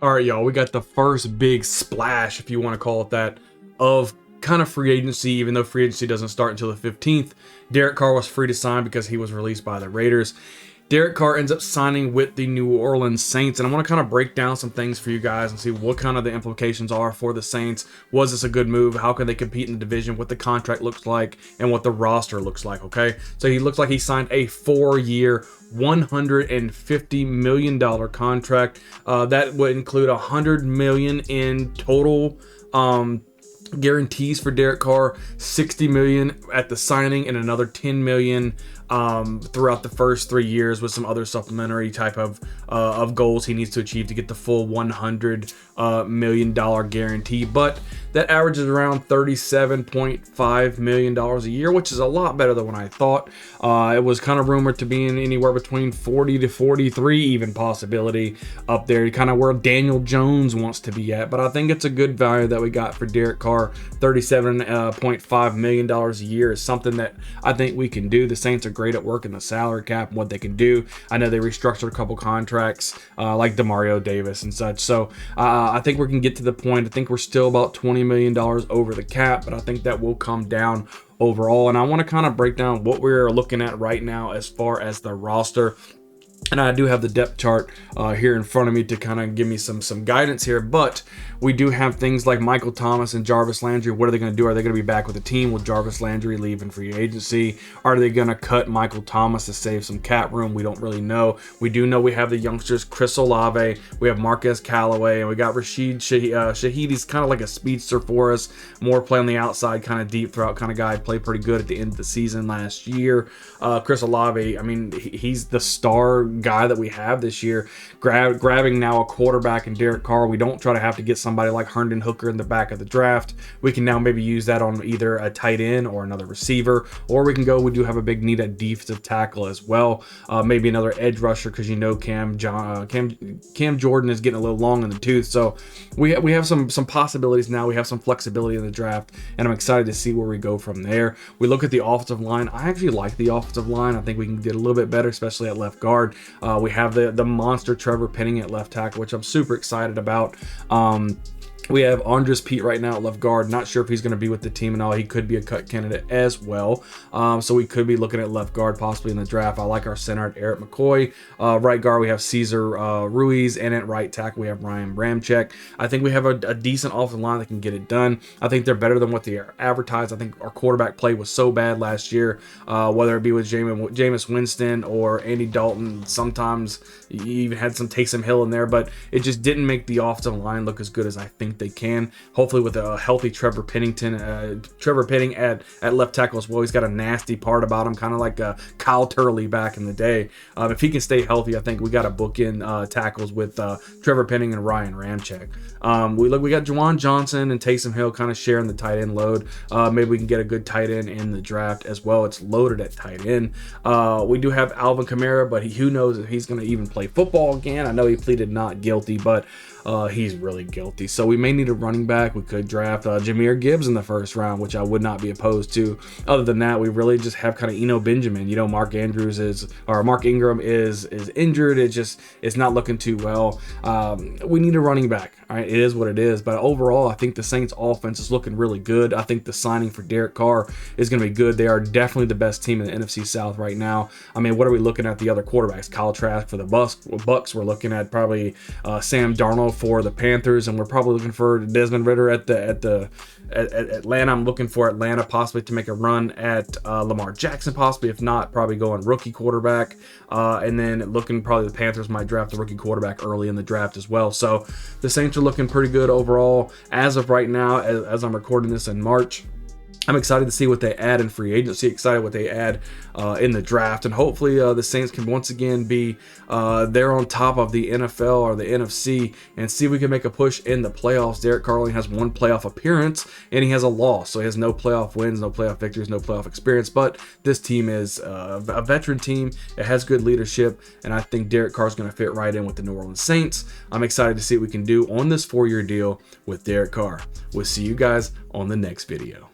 All right, y'all, we got the first big splash, if you want to call it that, of kind of free agency, even though free agency doesn't start until the 15th. Derek Carr was free to sign because he was released by the Raiders. Derek Carr ends up signing with the New Orleans Saints, and I want to kind of break down some things for you guys and see what kind of the implications are for the Saints. Was this a good move? How can they compete in the division? What the contract looks like and what the roster looks like, okay? So he looks like he signed a 4-year, $150 million contract. That would include $100 million in total guarantees for Derek Carr, $60 million at the signing, and another $10 million throughout the first 3 years with some other supplementary type of goals he needs to achieve to get the full $100 million guarantee. But that averages around $37.5 million a year, which is a lot better than what I thought. It was kind of rumored to be in anywhere between 40 to 43, even possibility up there, kind of where Daniel Jones wants to be at. But I think it's a good value that we got for Derek Carr. $37.5 million a year is something that I think we can do. The Saints are great at working the salary cap and what they can do. I know they restructured a couple contracts like Demario Davis and such. So I think we can get to the point. I think we're still about $20 million over the cap, but I think that will come down overall. And I want to kind of break down what we're looking at right now as far as the roster. And I do have the depth chart here in front of me to kind of give me some guidance here. But we do have things like Michael Thomas and Jarvis Landry. What are they going to do? Are they going to be back with the team? Will Jarvis Landry leave in free agency? Are they going to cut Michael Thomas to save some cap room? We don't really know. We do know we have the youngsters Chris Olave, we have Marquez Callaway, and we got Rashid Shaheed. He's kind of like a speedster for us, more play on the outside, kind of deep throughout kind of guy. Played pretty good at the end of the season last year. Chris Olave, I mean, he's the star guy that we have this year, grabbing now a quarterback in Derek Carr. We don't try to have to get somebody like Herndon Hooker in the back of the draft. We can now maybe use that on either a tight end or another receiver, or we do have a big need at defensive tackle as well. Maybe another edge rusher, because you know Cam Jordan is getting a little long in the tooth. So we have some possibilities now. We have some flexibility in the draft, and I'm excited to see where we go from there. We look at the offensive line. I actually like the offensive line. I think we can get a little bit better, especially at left guard. We have the monster Trevor Penning at left tackle, which I'm super excited about. We have Andres Pete right now at left guard. Not sure if he's going to be with the team and all. He could be a cut candidate as well. So we could be looking at left guard possibly in the draft. I like our center at Eric McCoy. Right guard, we have Cesar Ruiz. And at right tackle, we have Ryan Bramczyk. I think we have a decent offensive line that can get it done. I think they're better than what they advertised. I think our quarterback play was so bad last year, whether it be with Jameis Winston or Andy Dalton. Sometimes you even had some Taysom Hill in there, but it just didn't make the offensive line look as good as I think they can. Hopefully with a healthy Trevor Penning at left tackle as well. He's got a nasty part about him, kind of like Kyle Turley back in the day. If he can stay healthy, I think we got to book in tackles with Trevor Penning and Ryan Ramczyk. We got Juwan Johnson and Taysom Hill kind of sharing the tight end load. Maybe we can get a good tight end in the draft as well. It's loaded at tight end. We do have Alvin Kamara, but who knows if he's going to even play football again. I know he pleaded not guilty, but he's really guilty. So we may need a running back. We could draft Jahmyr Gibbs in the first round, which I would not be opposed to. Other than that, we really just have kind of Eno Benjamin. You know, Mark Ingram is injured. It's not looking too well. We need a running back. All right, it is what it is. But overall, I think the Saints offense is looking really good. I think the signing for Derek Carr is going to be good. They are definitely the best team in the NFC South right now. I mean, what are we looking at the other quarterbacks? Kyle Trask for the Bucks. We're looking at probably Sam Darnold for the Panthers, and we're probably looking for Desmond Ridder at Atlanta. I'm looking for Atlanta possibly to make a run at Lamar Jackson, possibly. If not, probably going rookie quarterback. And then looking, probably the Panthers might draft the rookie quarterback early in the draft as well. So the Saints are looking pretty good overall as of right now, as I'm recording this in March. I'm excited to see what they add in free agency, excited what they add in the draft, and hopefully the Saints can once again be there on top of the NFL or the NFC and see if we can make a push in the playoffs. Derek Carr only has one playoff appearance, and he has a loss, so he has no playoff wins, no playoff victories, no playoff experience, but this team is a veteran team. It has good leadership, and I think Derek Carr is going to fit right in with the New Orleans Saints. I'm excited to see what we can do on this 4-year deal with Derek Carr. We'll see you guys on the next video.